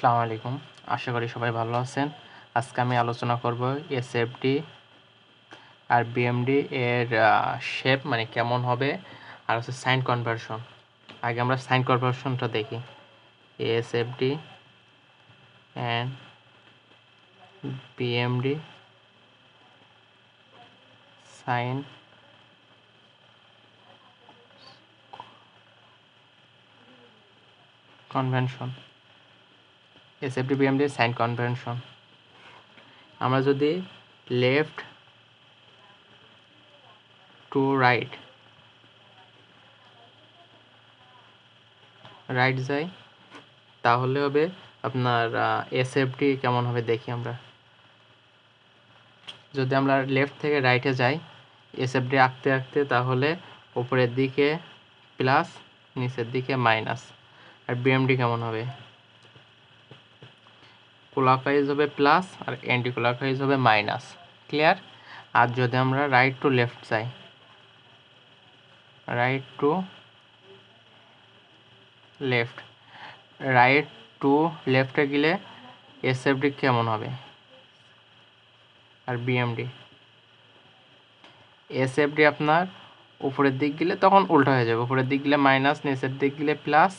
আসসালামু আলাইকুম। আশা করি সবাই ভালো আছেন। আজকে আমি আলোচনা করব এসএফডি আর বিএমডি এর শেপ মানে কেমন হবে আর হচ্ছে সাইন কনভার্সন। আগে আমরা সাইন কনভার্সনটা দেখি। SFD and BMD sign convention. SFD BMD sign convention. আমরা যদি লেফট টু রাইট যাই তাহলে হবে আপনার এসএফডি কেমন হবে দেখি আমরা। যদি আমরা লেফট থেকে রাইটে যাই এসএফডি আঁকতে আঁকতে তাহলে উপরের দিকে প্লাস নিচের দিকে মাইনাস। আর বিএমডি কেমন হবে? ক্লকওয়াইজ হবে প্লাস আর অ্যান্টি ক্লকওয়াইজ হবে মাইনাস। ক্লিয়ার? আর যদি আমরা রাইট টু লেফট যাই, রাইট টু লেফটে গেলে এসএফডি কেমন হবে? আর বিএমডি এসএফডি আপনার উপরের দিক গেলে তখন উল্টা হয়ে যাবে, উপরের দিক গেলে মাইনাস, নিচের দিক গেলে প্লাস,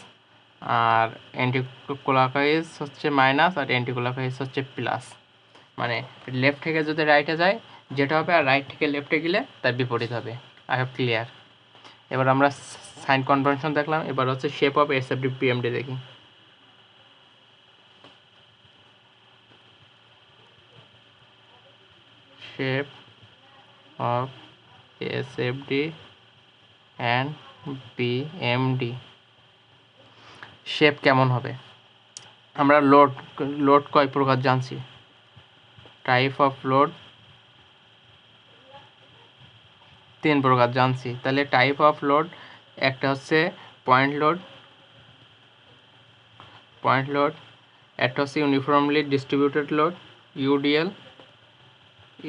আর অ্যান্টি ক্লকওয়াইজ হচ্ছে মাইনাস আর অ্যান্টি ক্লকওয়াইজ হচ্ছে প্লাস। মানে লেফট থেকে যদি রাইটে যায় যেটা হবে, আর রাইট থেকে লেফটে গেলে তার বিপরীত হবে। I hope clear. এবার আমরা সাইন কনভেনশন দেখলাম, এবার হচ্ছে শেপ অফ এসএফডি বিএমডি দেখি। Shape of SFD and BMD shape কেমন হবে? আমরা লোড কয় প্রকার জানছি, টাইপ অফ লোড 3 প্রকার জানছি। তাহলে টাইপ অফ লোড একটা হচ্ছে পয়েন্ট লোড, একটা হচ্ছে uniformly distributed load UDL,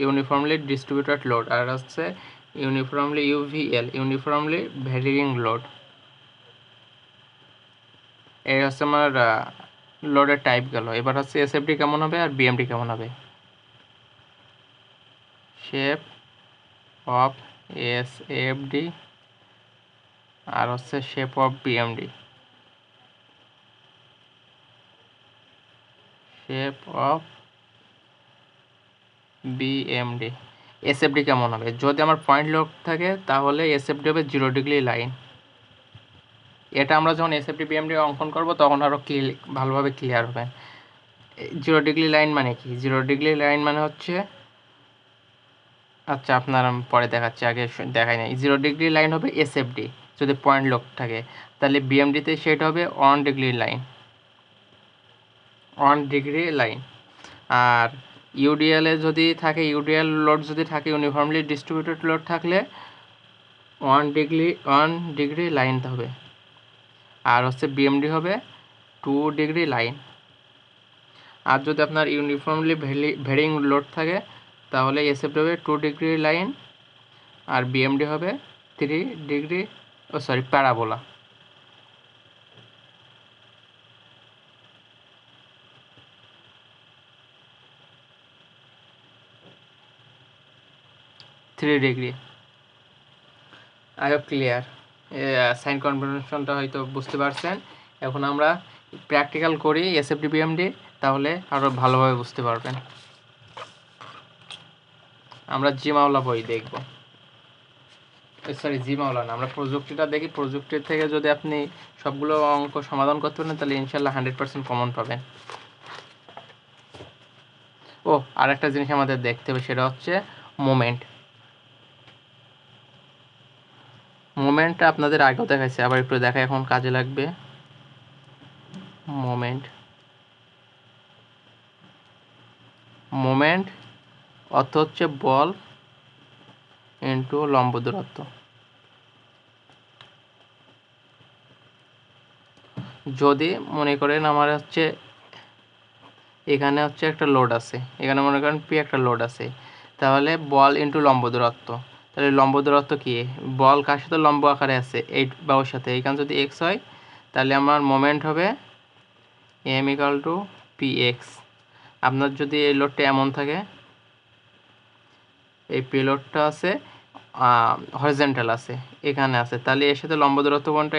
uniformly distributed load, আর হচ্ছে uniformly UVL, uniformly varying load. এই হচ্ছে আমার লোডের টাইপ গেল। এবার হচ্ছে এসএফডি কেমন হবে আর বিএমডি কেমন হবে। শেপ অফ এসএফডি আর হচ্ছে shape of BMD. Shape of BMD SFD কেমন হবে? যদি আমার পয়েন্ট লোড থাকে তাহলে এসএফডি হবে 0 ডিগ্রি লাইন। এটা আমরা যখন এসএফডি বিএমডি অঙ্কন করব তখন আরও ভালোভাবে ক্লিয়ার হবে। 0 ডিগ্রি লাইন মানে কি? 0 ডিগ্রি লাইন মানে হচ্ছে, আচ্ছা আপনার পরে দেখাচ্ছি, আগে দেখাই নাই। 0 ডিগ্রি লাইন হবে এসএফডি যদি পয়েন্ট লোড থাকে, তাহলে বিএমডিতে সেটা হবে 1 ডিগ্রি লাইন। আর ইউডিএলে যদি থাকে, ইউডিএল লোড যদি থাকে, ইউনিফর্মলি ডিস্ট্রিবিউটেড লোড থাকলে 1 ডিগ্রি লাইন হবে। আর হচ্ছে বিএমডি হবে 2 ডিগ্রি লাইন। আর যদি আপনার ইউনিফর্মলি ভ্যারিং লোড থাকে তাহলে এসএফডি হবে 2 ডিগ্রি লাইন আর বিএমডি হবে 3 degree parabola. I hope clear. Sign কনভেনশনটা হয়তো বুঝতে পারছেন। এখন আমরা প্র্যাকটিক্যাল করি এসএফডি বিএমডি, তাহলে আরও ভালোভাবে বুঝতে পারবেন। আমরা জিমাওলা বই দেখব, জিমাওলা না, আমরা প্রযুক্তিটা দেখি। প্রযুক্তির থেকে যদি আপনি সবগুলো অঙ্ক সমাধান করতে পারেন তাহলে ইনশাল্লাহ 100% কমন পাবেন। আর একটা জিনিস আমাদের দেখতে হবে, সেটা হচ্ছে মোমেন্টটা আপনাদের আগেও দেখাইছে, আবার একটু দেখা এখন কাজে লাগবে। মোমেন্ট অর্থ হচ্ছে বল ইনটু লম্ব দূরত্ব। যদি মনে করেন আমার হচ্ছে এখানে হচ্ছে একটা লোড আছে, এখানে মনে করেন পি একটা লোড আছে, তাহলে বল ইনটু লম্ব দূরত্ব। তাহলে লম্ব দূরত্ব কি? বল কার সাথে লম্ব আকারে আছে? এই বাহুর সাথে। এইখানে যদি এক্স হয় তাহলে আমার মোমেন্ট হবে এম ইকাল টু px। আপনার যদি এই লোডটা এমন থাকে, এই পেলোডটা আছে হরিজন্টাল আছে, এখানে আছে, তাহলে এর সাথে লম্ব দূরত্ব কোনটা?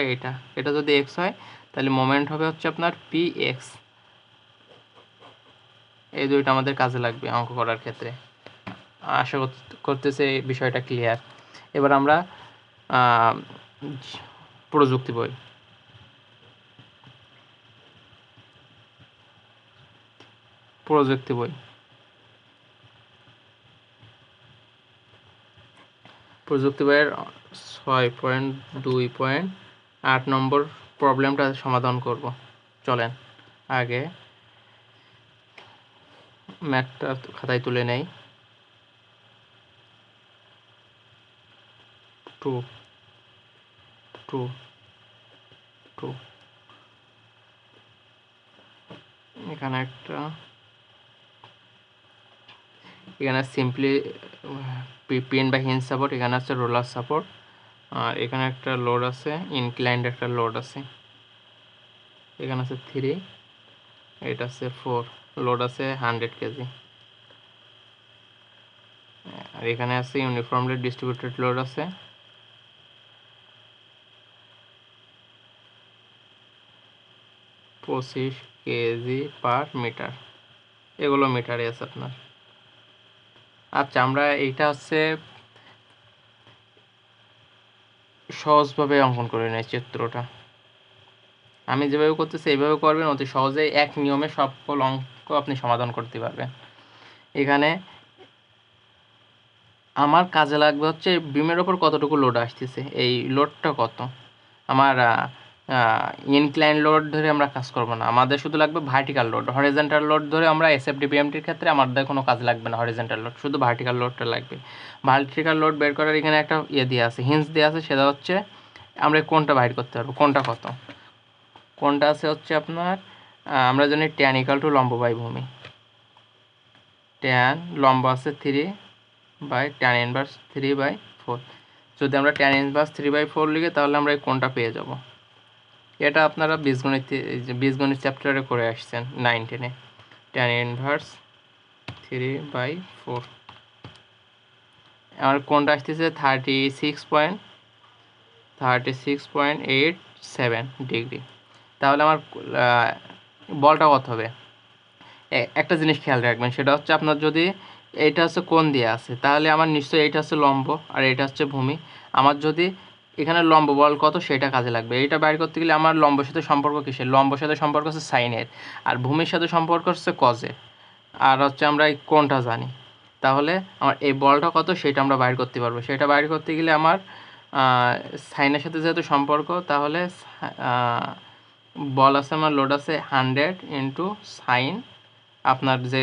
এটা যদি এক্স হয় তাহলে মোমেন্ট হবে হচ্ছে আপনার px। এই দুইটা আমাদের কাজে লাগবে অঙ্ক করার ক্ষেত্রে। আশা করতেছে এই বিষয়টা ক্লিয়ার। এবার আমরা প্রযুক্তি বই, প্রযুক্তি বইয়ের 6.2.8 নম্বর প্রবলেমটা সমাধান করব। চলেন আগে ম্যাথটা খাতায় তুলে নেই। 2 এখানে সিম্পলি পিন বা হিঞ্জ সাপোর্ট, এখানে আছে রোলার সাপোর্ট, আর এখানে একটা লোড আছে, ইনক্লাইন্ড একটা লোড আছে, এখানে আছে 3, এটা আছে 4, লোড আছে 100 কেজি, আর এখানে আছে ইউনিফর্মলি ডিস্ট্রিবিউটেড লোড আছে 25 কেজি পার মিটার। এগুলো মিটারে আছে আপনার। আচ্ছা, আমরা এইটা হচ্ছে সহজভাবে অঙ্কন করে নেই চিত্রটা। আমি যেভাবে করতেছি এইভাবে করবেন, অতি সহজেই এক নিয়মে সকল অঙ্ক আপনি সমাধান করতে পারবেন। এখানে আমার কাজে লাগবে হচ্ছে বিমের ওপর কতটুকু লোড আসতেছে, এই লোডটা কত। আমার ইনক্লাইন লোড ধরে আমরা কাজ করব না, আমাদের শুধু লাগবে ভার্টিক্যাল লোড। হরিজন্টাল লোড ধরে আমরা এসএফডিপিএমটির ক্ষেত্রে আমাদের কোনো কাজ লাগবে না, হরিজন্টাল লোড, শুধু ভার্টিক্যাল লোডটা লাগবে। ভার্টিক্যাল লোড বের করার এখানে একটা দিয়ে আছে, হিন্স দিয়ে আছে, সেটা হচ্ছে আমরা কোনটা বাইর করতে পারবো, কোনটা কত। কোনটা আছে হচ্ছে আপনার, আমরা জানি ট্যান ইকাল টু লম্ব বাই ভূমি। ট্যান লম্ব আছে 3/ট্যান ইনভার্স 3/4। যদি আমরা ট্যান ইনভার্স 3/4 লিখি তাহলে আমরা এই কোনটা পেয়ে যাব। এটা আপনারা বীজগণিত চ্যাপ্টারে করে আসছেন 9-10-এ। ট্যান ইনভার্স 3/4 আমার কোনটা আসতেছে 36.87 ডিগ্রি। তাহলে আমার বলটা কত হবে? একটা জিনিস খেয়াল রাখবেন, সেটা হচ্ছে আপনার যদি এইটা হচ্ছে কোণ দিয়ে আছে, তাহলে আমার নিশ্চয়ই এইটা হচ্ছে লম্ব আর এটা হচ্ছে ভূমি। আমার যদি এখানে লম্ব বল কত সেটা কাজে লাগবে। এইটা বাইর করতে গেলে আমার লম্বের সাথে সম্পর্ক কিসের? লম্বের সাথে সম্পর্ক হচ্ছে সাইনের, আর ভূমির সাথে সম্পর্ক হচ্ছে কজের, আর হচ্ছে আমরা এই কোণটা জানি। তাহলে আমার এই বলটা কত সেটা আমরা বাইর করতে পারবো। সেটা বাইর করতে গেলে আমার সাইনের সাথে যেহেতু সম্পর্ক, তাহলে বল আছে, আমার লোড আছে 100 ইন্টু সাইন, আপনার যে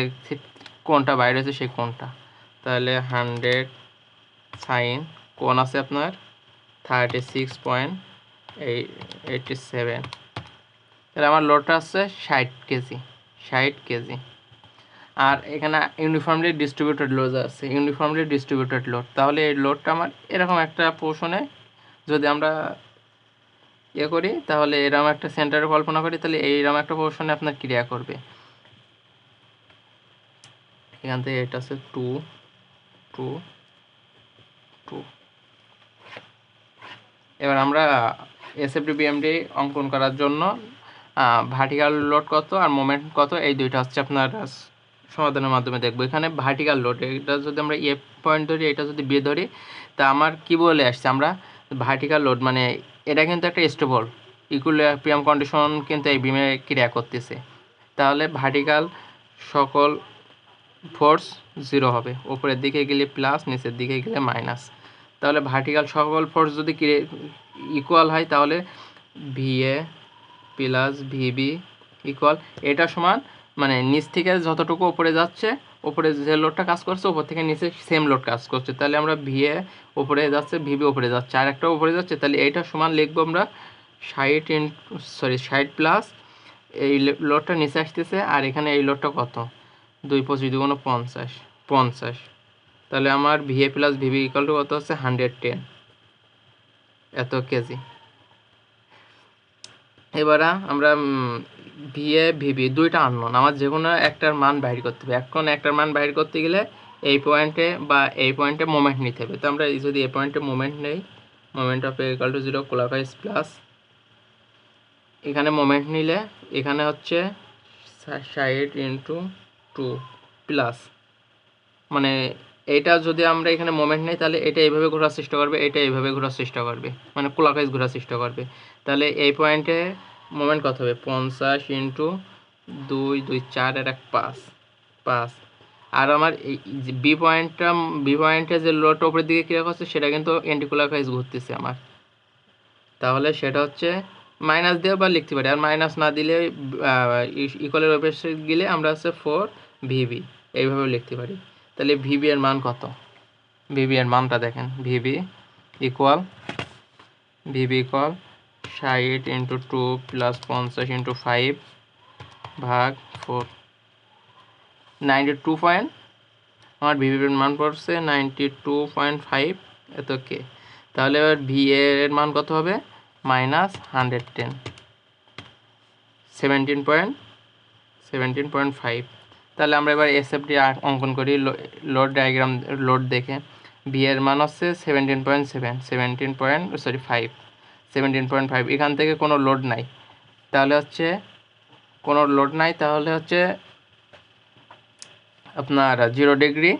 কোণটা বাইরে হয়েছে সেই কোণটা, তাহলে 100 সাইন কোণ আছে আপনার 36.87। তাহলে আমার লোডটা আছে 60 কেজি। আর এখানে ইউনিফর্মলি ডিস্ট্রিবিউটেড লোড আছে, তাহলে এই লোডটা আমার এরকম একটা পোর্শনে যদি আমরা করি, তাহলে এরকম একটা সেন্টারে কল্পনা করি, তাহলে এইরকম একটা পোর্শনে আপনার ক্রিয়া করবে। এখান থেকে এটা আছে 2 2 2। এবার আমরা এসএফডিপিএমডি অঙ্কন করার জন্য ভার্টিক্যাল লোড কত আর মোমেন্ট কত, এই দুইটা হচ্ছে আপনার সমাধানের মাধ্যমে দেখবো। এখানে ভার্টিক্যাল লোড, এটা যদি আমরা এ পয়েন্ট ধরি, এটা যদি বি ধরি, তা আমার কি বলে আসছে, আমরা ভার্টিক্যাল লোড মানে এটা কিন্তু একটা স্টেবল ইকুইলিব্রিয়াম কন্ডিশন কিন্তু এই বিমে ক্রিয়া করতেছে। তাহলে ভার্টিক্যাল সকল ফোর্স 0 হবে, উপরের দিকে গেলে প্লাস, নিচের দিকে গেলে মাইনাস। তাহলে ভার্টিক্যাল সকল ফোর্স যদি ইকুয়াল হয়, তাহলে ভিএ প্লাস ভিবি ইকুয়াল, এটা সমান মানে নিচ থেকে যতটুকু উপরে যাচ্ছে, উপরে যে লোডটা কাজ করছে উপর থেকে নিচে সেম লোড কাজ করছে, তাহলে আমরা ভিএ উপরে যাচ্ছে, ভিবি উপরে যাচ্ছে, আর একটা উপরে যাচ্ছে, তাহলে এইটা সমান লিখবো আমরা 60 প্লাস এই লোডটা নিচে আসতেছে, আর এখানে এই লোডটা কত, 2 × 5 = 50। তাহলে আমার VA plus VB equal to কত হচ্ছে 110 এত কেজি। এবার আমরা ভিএ ভিবি দুইটা আননোন, আমার যে কোনো একটার মান বাইর করতে হবে। এখন একটার মান বাইর করতে গেলে এই পয়েন্টে বা এই পয়েন্টে মোমেন্ট নিতে হবে। তো আমরা যদি এই পয়েন্টে মোমেন্ট নেই, moment of A equal to 0 clockwise plus, এখানে মোমেন্ট নিলে এখানে হচ্ছে 60 ইন্টু 2 প্লাস, মানে এটা যদি আমরা এখানে মোমেন্ট নেই তাহলে এটা এইভাবে ঘোরার চেষ্টা করবে, এটা এইভাবে ঘোরার চেষ্টা করবে, মানে ক্লকওয়াইজ ঘোরার চেষ্টা করবে। তাহলে এই পয়েন্টে মোমেন্ট কত হবে? 50 ইন্টু 2 2 4 আর 1 5 5। আর আমার এই বি পয়েন্টে যে লোডটা উপরের দিকে ক্রিয়া করছে সেটা কিন্তু অ্যান্টি ক্লকওয়াইজ ঘুরতেছে আমার। তাহলে সেটা হচ্ছে মাইনাস দিয়ে বা লিখতে পারি, আর মাইনাস না দিলে ইকুয়ালের অপেক্ষা গেলে আমরা হচ্ছে 4 ভিবি এইভাবে লিখতে পারি। তাহলে ভিবি এর মান কত? ভিবি এর মানটা দেখেন, VB equal 60 into 2 plus 50 into 5 ভাগ 4, 92 পয়েন্ট, আমার ভিবির মান পড়ছে 92.5 এত কে। তাহলে এবার ভি এর মান কত হবে? মাইনাস 110, 17.5। তাহলে আমরা এবার এসএফডি অঙ্কন করি লোড ডায়াগ্রাম, লোড দেখে। ভি এর মান হচ্ছে 17.5, এখান থেকে কোনো লোড নাই, তাহলে হচ্ছে কোনো লোড নাই, তাহলে হচ্ছে আপনার 0 ডিগ্রি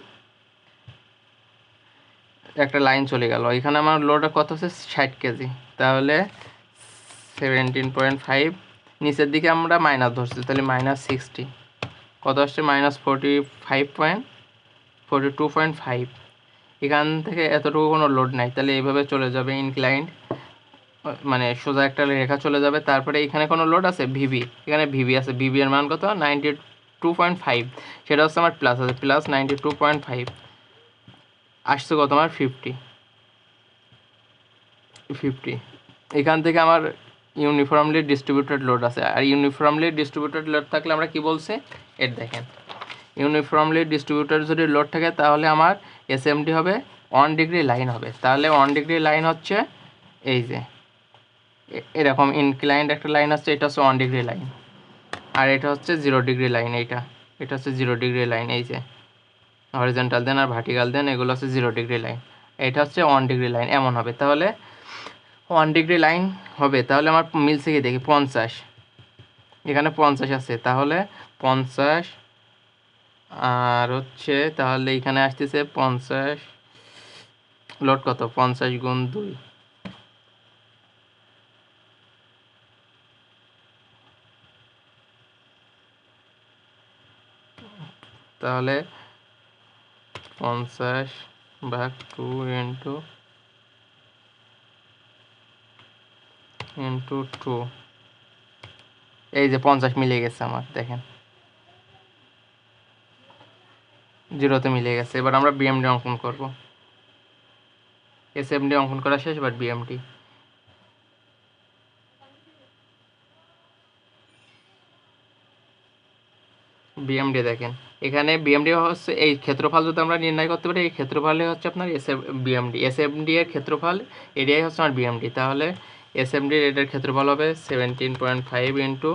একটা লাইন চলে গেল। এখানে আমার লোডটা কত হচ্ছে? 60 কেজি। তাহলে 17.5, নিচের দিকে আমরা মাইনাস ধরছি, তাহলে মাইনাস 60 কত আসছে? মাইনাস 42.5। এখান থেকে এতটুকু কোনো লোড নাই, তাহলে এইভাবে চলে যাবে ইনক্লাইন্ড, মানে সোজা একটা রেখা চলে যাবে। তারপরে এখানে কোনো লোড আছে ভিবি, এখানে ভিবি আছে, ভিবি এর মান কত? 92.5, সেটা হচ্ছে আমার প্লাস আছে, প্লাস 92.5 আসছে কত? আমার 50। এখান থেকে আমার ইউনিফর্মলি ডিস্ট্রিবিউটেড লোড আছে, আর ইউনিফর্মলি ডিস্ট্রিবিউটেড লোড থাকলে আমরা কি বলছে এর দেখেন, ইউনিফর্মলি ডিস্ট্রিবিউটেড যদি লোড থাকে তাহলে আমার এসএমডি হবে 1 ডিগ্রি লাইন হবে। তাহলে 1 ডিগ্রি লাইন হচ্ছে এই যে এরকম ইনক্লাইন্ড একটা লাইন হচ্ছে, এটা হচ্ছে 1 ডিগ্রি লাইন, আর এটা হচ্ছে 0 ডিগ্রি লাইন, এটা হচ্ছে 0 ডিগ্রি লাইন। এই যে হরিজন্টাল দেন আর ভার্টিক্যাল দেন, এগুলো হচ্ছে 0 ডিগ্রি লাইন, এটা হচ্ছে 1 ডিগ্রি লাইন, এমন হবে। তাহলে 1 ডিগ্রি লাইন হবে, তাহলে আমার মিলছে কি দেখি 50, এখানে 50 আছে, তাহলে 50 আর হচ্ছে, তাহলে এখানে আসতেছে 50 লোড কত? 50 গুণ 2, তাহলে 50 ভাগ 2 ইন্টু 2, এই যে 50 মিলে গেছে আমার, দেখেন 0তে মিলে গেছে। এবার আমরা বিএমডি অঙ্কন করব, এসএমডি অঙ্কন করা শেষ, এবার বিএমডি। বিএমডি দেখেন, এখানে বিএমডি হচ্ছে এই ক্ষেত্রফল যদি আমরা নির্ণয় করতে পারি, এই ক্ষেত্রফলই হচ্ছে আপনার বিএমডি, এসএমডি এর ক্ষেত্রফল এরিয়াই হচ্ছে আমার বিএমডি। তাহলে এসএমডি এটার ক্ষেত্রফল হবে 17.5 ইন্টু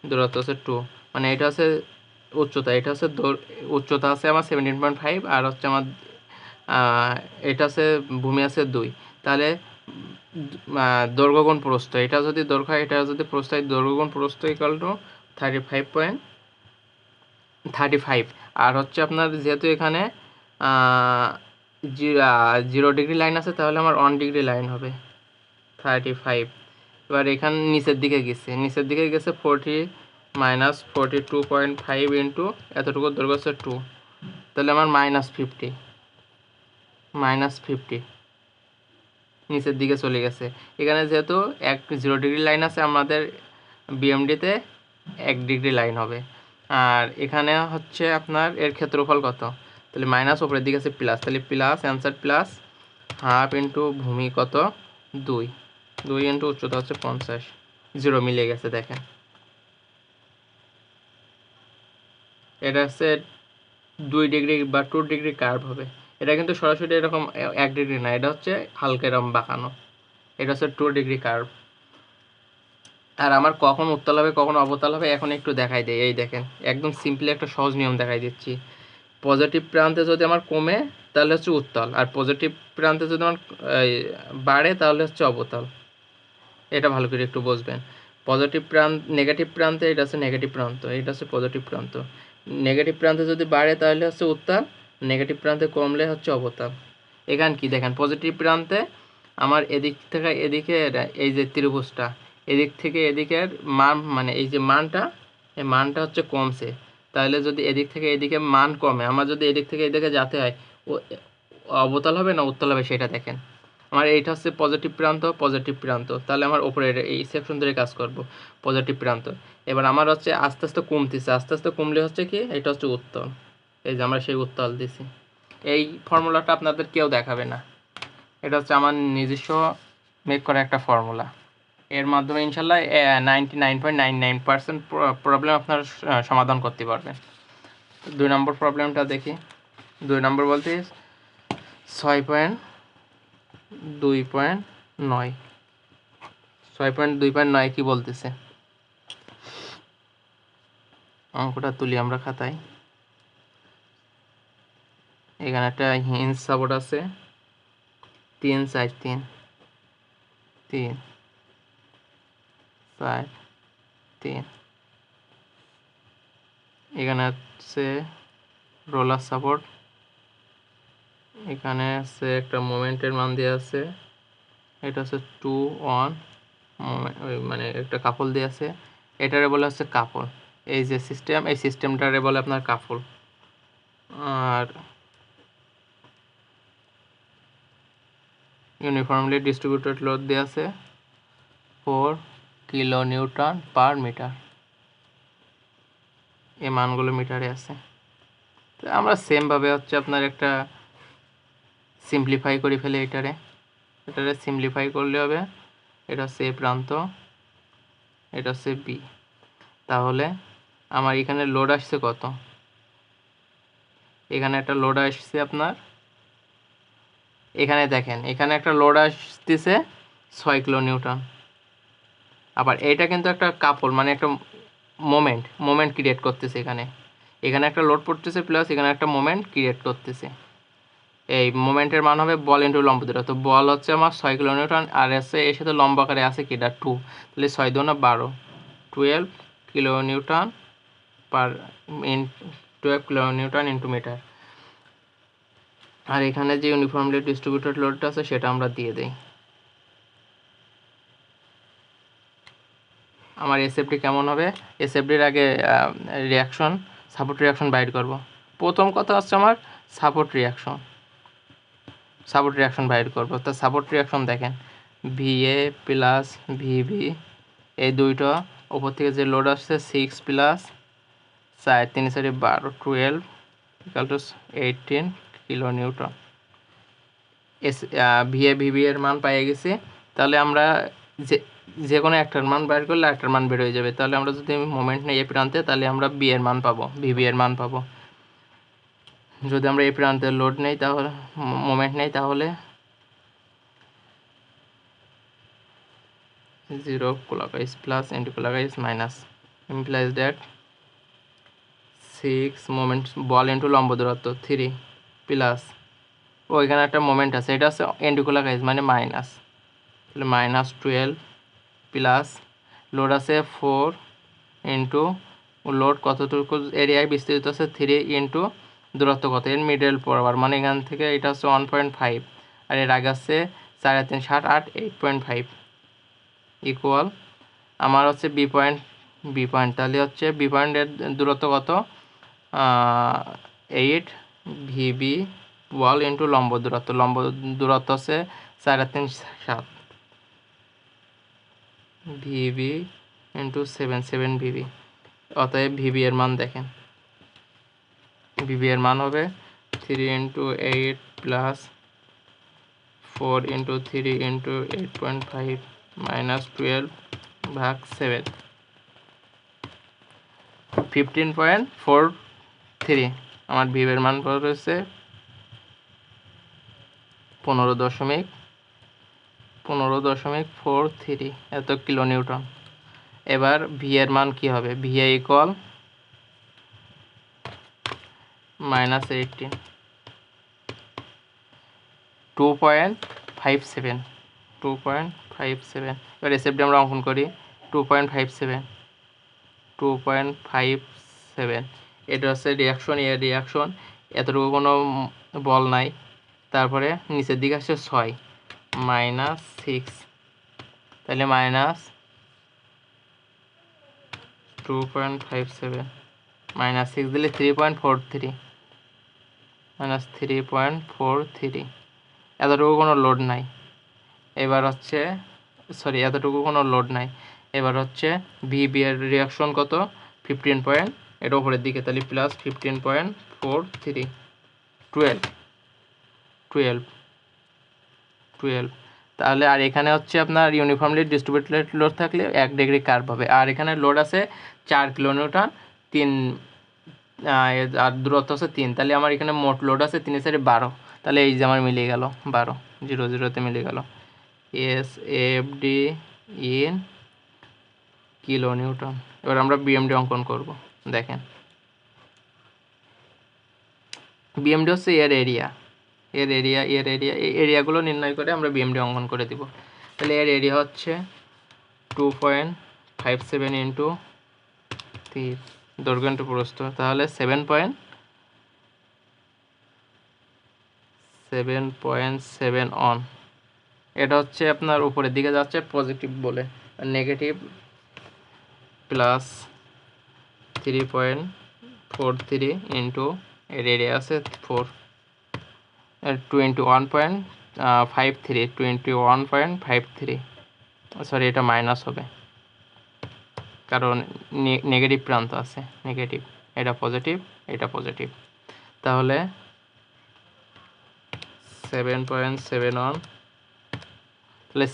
দূরত্ব হচ্ছে 2, মানে এটা হচ্ছে উচ্চতা, এটা হচ্ছে উচ্চতা আছে আমার 17.5, আর হচ্ছে আমার এটা আছে ভূমি আছে 2, তাহলে দৈর্ঘ্য গুণ প্রস্থ, এটা যদি দৈর্ঘ্য হয় এটা যদি প্রস্থ হয়, দৈর্ঘ্য গুণ প্রস্থ ইকুয়াল টু 35.35। আর হচ্ছে আপনার যেহেতু এখানে 0 ডিগ্রি লাইন আছে, তাহলে আমার 1 ডিগ্রি লাইন হবে 35। এবার এখানে নিচের দিকে গেছে 40 মাইনাস 42.5 ইন্টু এতটুকু দৈর্ঘ্য হচ্ছে 2, তাহলে আমার -50 নিচের দিকে চলে গেছে। এখানে যেহেতু 0 ডিগ্রি লাইন আছে, আমাদের বিএমডিতে 1 ডিগ্রি লাইন হবে। আর এখানে হচ্ছে আপনার এর ক্ষেত্রফল কত? তাহলে মাইনাস উপরের দিকে আছে প্লাস, তাহলে plus answer plus half into ভূমি কত? 2 ইন্টু উচ্চতা হচ্ছে 50, 0 মিলে গেছে। দেখেন এটা হচ্ছে 2 ডিগ্রি বা 2 ডিগ্রি কার্ভ হবে, এটা কিন্তু সরাসরি এরকম 1 ডিগ্রি না, এটা হচ্ছে হালকা এরকম বাঁকানো, এটা হচ্ছে 2 ডিগ্রি কার্ভ। আর আমার কখন উত্তাল হবে কখন অবতল হবে এখন একটু দেখাই দেয়। এই দেখেন, একদম সিম্পলি একটা সহজ নিয়ম দেখাই দিচ্ছি। পজিটিভ প্রান্তে যদি আমার কমে তাহলে হচ্ছে উত্তাল, আর পজিটিভ প্রান্তে যদি আমার বাড়ে তাহলে হচ্ছে অবতল। এটা ভালো করে একটু বুঝবেন। পজিটিভ প্রান্ত, নেগেটিভ প্রান্তে এটা হচ্ছে নেগেটিভ প্রান্ত, এটা হচ্ছে পজিটিভ প্রান্ত। নেগেটিভ প্রান্তে যদি বাড়ে তাহলে হচ্ছে উত্তাল, নেগেটিভ প্রান্তে কমলে হচ্ছে অবতল। এখানে কি দেখেন, পজিটিভ প্রান্তে আমার এদিক থেকে এদিকে এই যে ত্রিভুজটা, এদিক থেকে এদিকের মান, মানে এই যে মানটা, এই মানটা হচ্ছে কমছে। তাহলে যদি এদিক থেকে এদিকে মান কমে, আমার যদি এদিক থেকে এদিকে যেতে হয়, ও অবতল হবে না উত্তাল হবে সেটা দেখেন। আমার এইটা হচ্ছে পজিটিভ প্রান্ত, পজিটিভ প্রান্ত, তাহলে আমার ওপরে এই সেকশন ধরে কাজ করব, পজিটিভ প্রান্ত। এবার আমার হচ্ছে আস্তে আস্তে কমতেছে, আস্তে আস্তে কমলে হচ্ছে কি, এটা হচ্ছে উত্তল। এই যে আমরা সেই উত্তল দিছি। এই ফর্মুলাটা আপনাদের কেউ দেখাবে না, এটা হচ্ছে আমার নিজস্ব মেক করা একটা ফর্মুলা। এর মাধ্যমে ইনশাল্লাহ 99.99% প্রবলেম আপনার সমাধান করতে পারবেন। 2 নম্বর প্রবলেমটা দেখি। 2 নম্বর বলতে 6.2.9, 6.2.9 কি বলতেছে, অঙ্কটা তুলি আমরা খাতায়। এখানে একটা হিঞ্জ সাপোর্ট আছে 3 4 3 3 4 3। এখানে আছে রোলার সাপোর্ট, এখানে আছে একটা মোমেন্টের মান দেওয়া আছে, এটা হচ্ছে 2 1 মানে একটা কাপল দিয়ে আছে, এটারে বলে হচ্ছে কাপল। এই যে সিস্টেম, এই সিস্টেমটারে বলে আপনার কাপল। আর ইউনিফর্মলি ডিস্ট্রিবিউটেড লোড দেওয়া আছে 4 কিলো নিউটন পার মিটার, এই মানগুলো মিটারে আছে। তো আমরা সেমভাবে হচ্ছে আপনার একটা সিম্পলিফাই করে ফেলে, এটারে সিম্পলিফাই করলে হবে, এটা হচ্ছে এ প্রান্ত, এটা হচ্ছে বি। তাহলে আমার এখানে লোড আসছে কত, এখানে একটা লোড আসছে আপনার, এখানে দেখেন এখানে একটা লোড আসতেছে 6 কিলো নিউটন। আবার এইটা কিন্তু একটা কাপল, মানে একটা মোমেন্ট ক্রিয়েট করতেছে, এখানে একটা লোড পড়তেছে প্লাস এখানে একটা মোমেন্ট ক্রিয়েট করতেছে। এই মোমেন্টের মান হবে বল ইন্টু লম্ব দূরত্ব। তো বল হচ্ছে আমার 6 কিলো নিউটন, আর এসে এর সাথে লম্ব আকারে আছে কি, এটা 2, তাহলে 6 2 12, 12 kilonewton per 12 kilonewton into metre. আর এখানে যে ইউনিফর্মলি ডিস্ট্রিবিউটেড লোডটা আছে সেটা আমরা দিয়ে দিই। আমার এসএফডি কেমন হবে, এসএফডির আগে রিয়াকশন, সাপোর্ট রিয়াকশন বাইর করব। প্রথম কথা হচ্ছে আমার সাপোর্ট রিয়াকশন বাইর করব। তা সাপোর্ট রিয়াকশন দেখেন, ভিএ প্লাস ভিবি, এই দুইটা ওপর থেকে যে লোড আসছে 6 plus 4 3 4 12 12 equal to 18 kilo newton. VA VB এর মান পেয়ে গেছি। তাহলে আমরা যে কোনো একটার মান বের করলে একটার মান বের হয়ে যাবে। তাহলে আমরা যদি মোমেন্ট নেই এ প্রান্তে, তাহলে আমরা বি এর মান পাবো, ভিবি এর মান পাবো। যদি আমরা এ প্রান্তে লোড নেই, তাহলে মোমেন্ট নেই, তাহলে 0 clockwise plus anti-clockwise minus implies that 6 moment ball into লম্ব দূরত্ব 3 প্লাস ওইখানে একটা মোমেন্ট আছে, এটা হচ্ছে অ্যান্টি-ক্লকওয়াইজ মানে মাইনাস, তাহলে -12 প্লাস লোড আছে 4 ইন্টু লোড কতটুকু এরিয়ায় বিস্তৃত আছে 3 ইন্টু দূরত্ব কত এর মিডল বরাবর, মানে এখান থেকে এটা হচ্ছে 1.5, আর এর আগে আছে 4 3 7 8 8.5 ইকুয়াল আমার হচ্ছে বি পয়েন্ট, তাহলে হচ্ছে বি পয়েন্টের দূরত্ব কত 8 ভিবি ওয়াল ইন্টু লম্ব দূরত্ব হচ্ছে 4 3 7 ভিবি ইন্টু 7 ভিবি। অতএব ভিবি এর মান দেখেন, ভিবি এর মান হবে 3 into 8 plus 4 into 3 into 8.5 minus 12 ভাগ 7, 15.43। আমার ভিবের মান রয়েছে 15.43 এত কিলো নিউটন। এবার ভি এর মান কি হবে, ভি এ ইকুয়াল -18 2.57 2.57। এবার এসএফডি আমরা অঙ্কন করি 2.57 এটা হচ্ছে রিয়াকশন, এর রিয়াকশন এতটুকু কোনো বল নাই। তারপরে নিচের দিকে আসছে 6 -6, তাহলে -2.57 -6 দিলে 3.43 -3.43। এতটুকু কোনো লোড নাই। এবার হচ্ছে এতটুকু কোনো লোড নাই। এবার হচ্ছে বি এর রিয়াকশন কত, 15 এটা উপরের দিকে, তাহলে প্লাস 15.43 12। তাহলে আর এখানে হচ্ছে আপনার ইউনিফর্মলি ডিস্ট্রিবিউটেড লোড থাকলে 1 ডিগ্রি কার্ভ হবে। আর এখানে লোড আছে 4 কিলোনিউটন, 3 আর দূরত্ব আছে 3, তাহলে আমার এখানে মোট লোড আছে 3 সাইডে 12। তাহলে এই যে আমার মিলিয়ে গেল 12, 0 0তে মিলে গেল। SFD in kilonewton. এবার আমরা বিএমডি অঙ্কন করব। দেখেন বিএমডি হচ্ছে এর এরিয়া, এই এরিয়াগুলো নির্ণয় করে আমরা বিএমডি অঙ্কন করে দিব। তাহলে এর এরিয়া হচ্ছে 2.57 ইন্টু 3 দৈর্ঘ্য ইন্টু প্রস্থ, তাহলে 7.7 অন। এটা হচ্ছে আপনার উপরের দিকে যাচ্ছে পজিটিভ বলে, আর নেগেটিভ প্লাস 3.43 ইন্টু এর এরিয়া আছে 4, 21.53 সরি এটা মাইনাস হবে কারণ নেগেটিভ প্রান্ত আছে, নেগেটিভ, এটা পজিটিভ, এটা পজিটিভ। তাহলে 7.71, তাহলে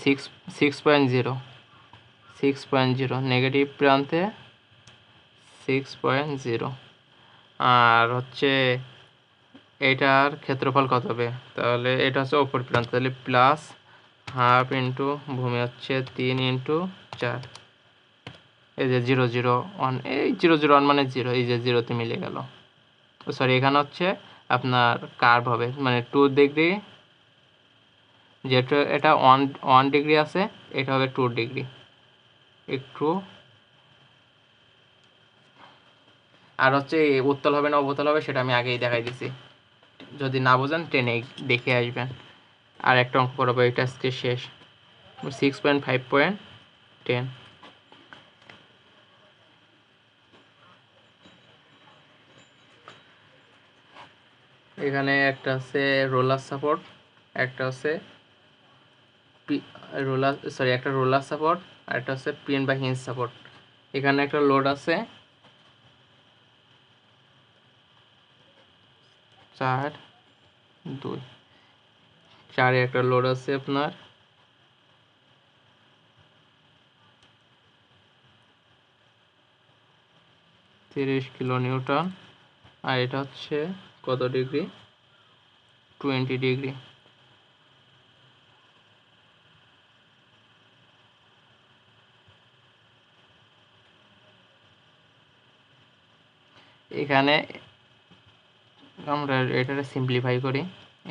6.0 নেগেটিভ প্রান্তে 6.0। আর হচ্ছে এটার ক্ষেত্রফল কত হবে, তাহলে এটা হচ্ছে ওপর প্রান্ত, তাহলে প্লাস হাফ ইন্টু ভূমি হচ্ছে 3 ইন্টু 4, এই যে 0 0 1, এই 0 0 1 মানে 0, এই যে 0তে মিলে গেল। সরি এখানে হচ্ছে আপনার কার্ভ হবে, মানে 2 ডিগ্রি, যেটা এটা 1 ডিগ্রি আছে, এটা হবে 2 ডিগ্রি একটু। আর হচ্ছে উত্তল হবে না অবতল হবে সেটা আমি আগেই দেখাই দিছি, যদি না বোঝেন টেনে দেখে আসবেন। আর একটা অঙ্ক করবো, এটা আজকে শেষ। 6.5.10 এখানে একটা আছে রোলার সাপোর্ট, একটা আছে একটা রোলার সাপোর্ট, আর একটা হচ্ছে পিন বা হিঞ্জ সাপোর্ট। এখানে একটা লোড আছে 4 একটা লোড আছে আপনার 30 কিলোনিউটন, আর এটা হচ্ছে কত ডিগ্রি, 20 ডিগ্রি। এখানে আমরা এটা সিম্পলিফাই করি,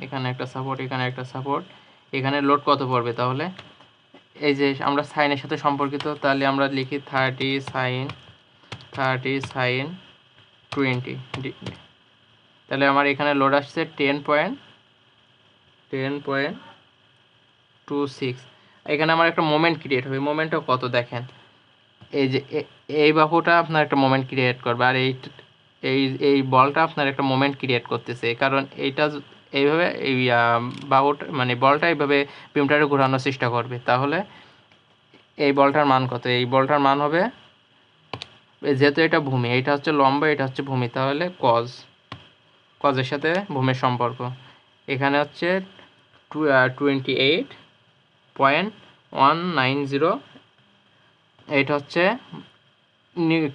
এখানে একটা সাপোর্ট, এখানে একটা সাপোর্ট, এখানে লোড কত পড়বে, তাহলে এই যে আমরা সাইনের সাথে সম্পর্কিত, তাহলে আমরা লিখি 30 সাইন 20 ডিগ্রি। তাহলে আমার এখানে লোড আসছে 10.26। এখানে আমার একটা মোমেন্ট ক্রিয়েট হবে, মোমেন্টটা কত দেখেন, এই যে এই বাহুটা আপনার একটা মোমেন্ট ক্রিয়েট করবে, আর এই বলটা আপনার একটা মোমেন্ট ক্রিয়েট করতেছে, কারণ এইটা এইভাবে এই বাহুটা মানে বলটা এইভাবে বিমটারে ঘোরানোর চেষ্টা করবে। তাহলে এই বলটার মান কত, এই বলটার মান হবে, যেহেতু এটা ভূমি, এটা হচ্ছে লম্ব, এটা হচ্ছে ভূমি, তাহলে কজের সাথে ভূমির সম্পর্ক, এখানে হচ্ছে 28.190, এইটা হচ্ছে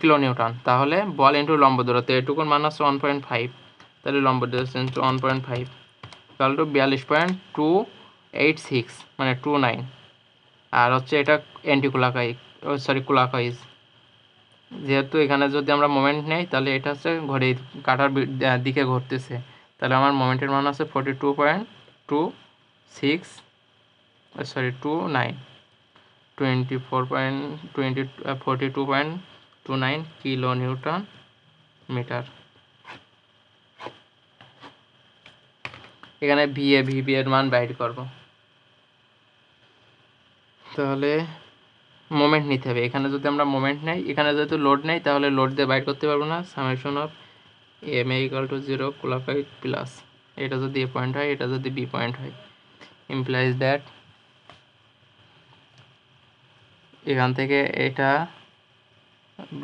কিলোনিউটন। তাহলে বল ইন্টু লম্ব দূরত্ব, এটুকুর মান হচ্ছে 1.5, তাহলে লম্ব দূরত্ব ইন্টু 1.5 তাহলে 42.286 মানে 29। আর হচ্ছে এটা কুলাকওয়াইজ, যেহেতু এখানে যদি আমরা মোমেন্ট নেই তাহলে এটা হচ্ছে ঘড়ি কাটার দিকে ঘুরতেছে, তাহলে আমার মোমেন্টের মান আছে 42.26 সরি 42.29 কিলো নিউটন মিটার। এখানে ভিবি এর মান বাইর করব, তাহলে মোমেন্ট নিতে হবে। এখানে যদি আমরা মোমেন্ট নেই, এখানে যেহেতু লোড নেই তাহলে লোড দিয়ে বাইর করতে পারবো না। সামেশন অফ MA = 0 কুলাকাইট প্লাস, এটা যদি এ পয়েন্ট হয় এটা যদি বি পয়েন্ট হয়, ইমপ্লাইজ দ্যাট এখান থেকে এটা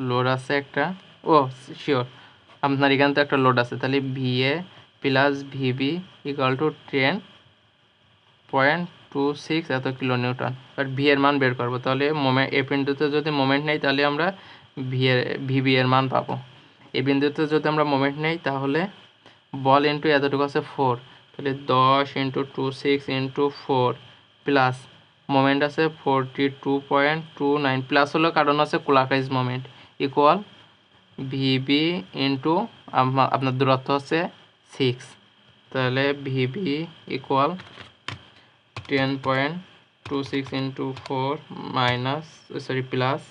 লোড আছে একটা, ও শিওর আপনার এখান থেকে একটা লোড আছে, তাহলে VA প্লাস VB = 10.26 এত কিলো নিউটন। বাট ভি এর মান বের করবো, তাহলে এ বিন্দুতে যদি মোমেন্ট নেই তাহলে আমরা ভিবি এর মান পাবো। এই বিন্দুতে যদি আমরা মোমেন্ট নেই তাহলে বল ইন্টু এতটুকু আছে 4, তাহলে 10 × 26 × 4 প্লাস মোমেন্ট আছে 42.29 প্লাস হলো কারণ আছে clockwise moment equal VB into আপনার দূরত্ব হচ্ছে 6, তাহলে VB equal 10.26 × 4 plus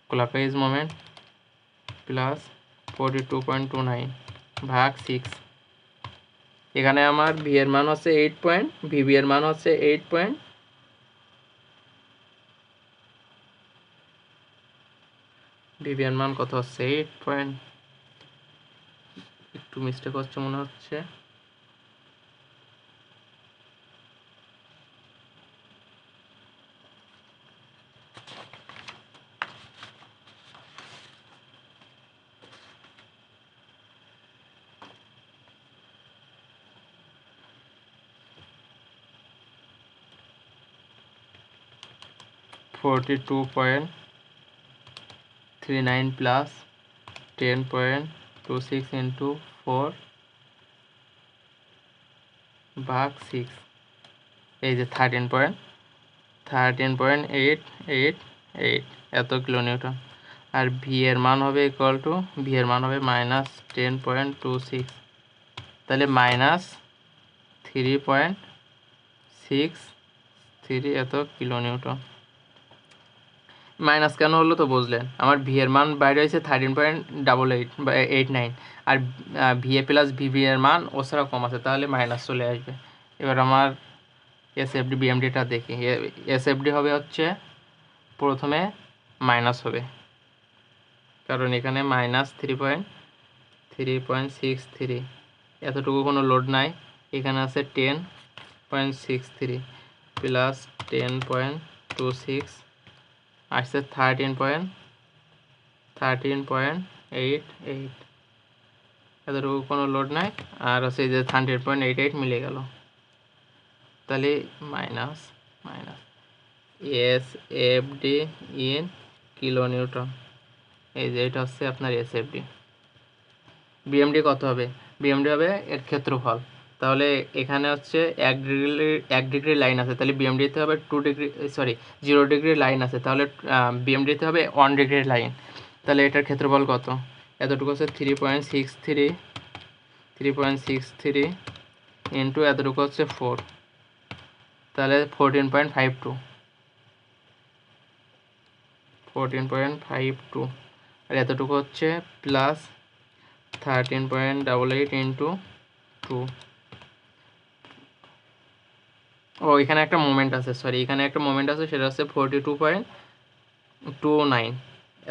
clockwise moment plus 42.29 ভাগ 6। এখানে আমার ভি এর মান হচ্ছে 8 পয়েন্ট, ভিবি এর মান হচ্ছে 8 পয়েন্ট, ভিবি এর মান কত হচ্ছে 8 পয়েন্ট, একটু মিস্টেক হচ্ছে মনে হচ্ছে, (42.39 প্লাস 10.26 × 4 ভাগ 6), এই যে 13.888 এত কিলো নিউটন। আর ভি এর মান হবে ইকুয়াল টু ভি এর মান হবে -10.26, তাহলে -3.63 এত কিলো নিউটন। মাইনাস কেন হলো তো বুঝলেন, আমার ভি এর মান বাইরে হয়েছে 13.88 আর ভিএ প্লাস ভিবি এর মান ও ছাড়া কম আছে, তাহলে মাইনাস চলে আসবে। এবার আমার এসএফডি বিএমডিটা দেখি। এসএফডি হবে হচ্ছে প্রথমে মাইনাস হবে, কারণ এখানে -3.63 এতটুকু কোনো লোড নাই। এখানে আছে 10.63 প্লাস 10.26 আসছে 13.88 এতটুকু কোনো লোড নাই, আর হচ্ছে যে 13.88 মিলে গেল, তাহলে minus SFD in kilo Newton. এই যে এটা হচ্ছে আপনার এসএফডি। বিএমডি কত হবে? বিএমডি হবে এর ক্ষেত্রফল। তাহলে এখানে হচ্ছে 1 ডিগ্রি লাইন আছে, তাহলে বিএমডিতে হবে 0 ডিগ্রি লাইন আছে, তাহলে বিএমডিতে হবে 1 ডিগ্রি লাইন। তাহলে এটার ক্ষেত্রফল কত? এতটুকু হচ্ছে 3.63 ইন্টু এতটুকু হচ্ছে 4, তাহলে 14.52 আর এতটুকু হচ্ছে প্লাস 13.88 ইন্টু 2। ও এখানে একটা মোমেন্ট আছে, এখানে একটা মোমেন্ট আছে, সেটা হচ্ছে 42.29,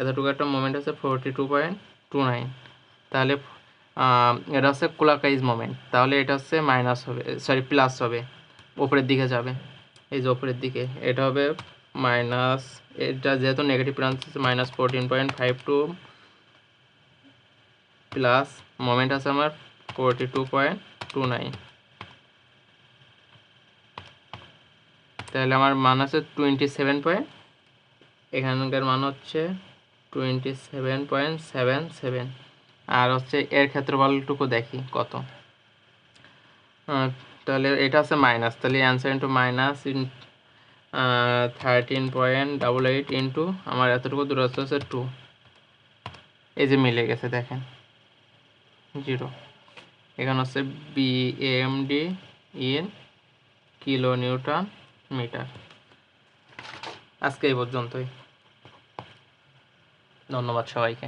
এতটুকু একটা মোমেন্ট আছে 42.29, তাহলে এটা হচ্ছে ক্লকওয়াইজ মোমেন্ট, তাহলে এটা হচ্ছে মাইনাস হবে প্লাস হবে, উপরের দিকে যাবে, এই যে উপরের দিকে এটা হবে মাইনাস, এটা যেহেতু নেগেটিভ প্রান্ত আছে -14.52 প্লাস মোমেন্ট আছে আমার 42.29, তাহলে আমার মান আছে 27 এখানকার মান হচ্ছে 27.77। আর হচ্ছে এর ক্ষেত্রফলটুকু দেখি কত, তাহলে এটা আছে মাইনাস, তাহলে অ্যান্সার ইন্টু মাইনাস 13.88 ইন্টু আমার এতটুকু দূরত্ব আছে 2, এই যে মিলে গেছে দেখেন 0। এখানে হচ্ছে BMD in kilo newton metre. আজকে এই পর্যন্তই, ধন্যবাদ সবাইকে।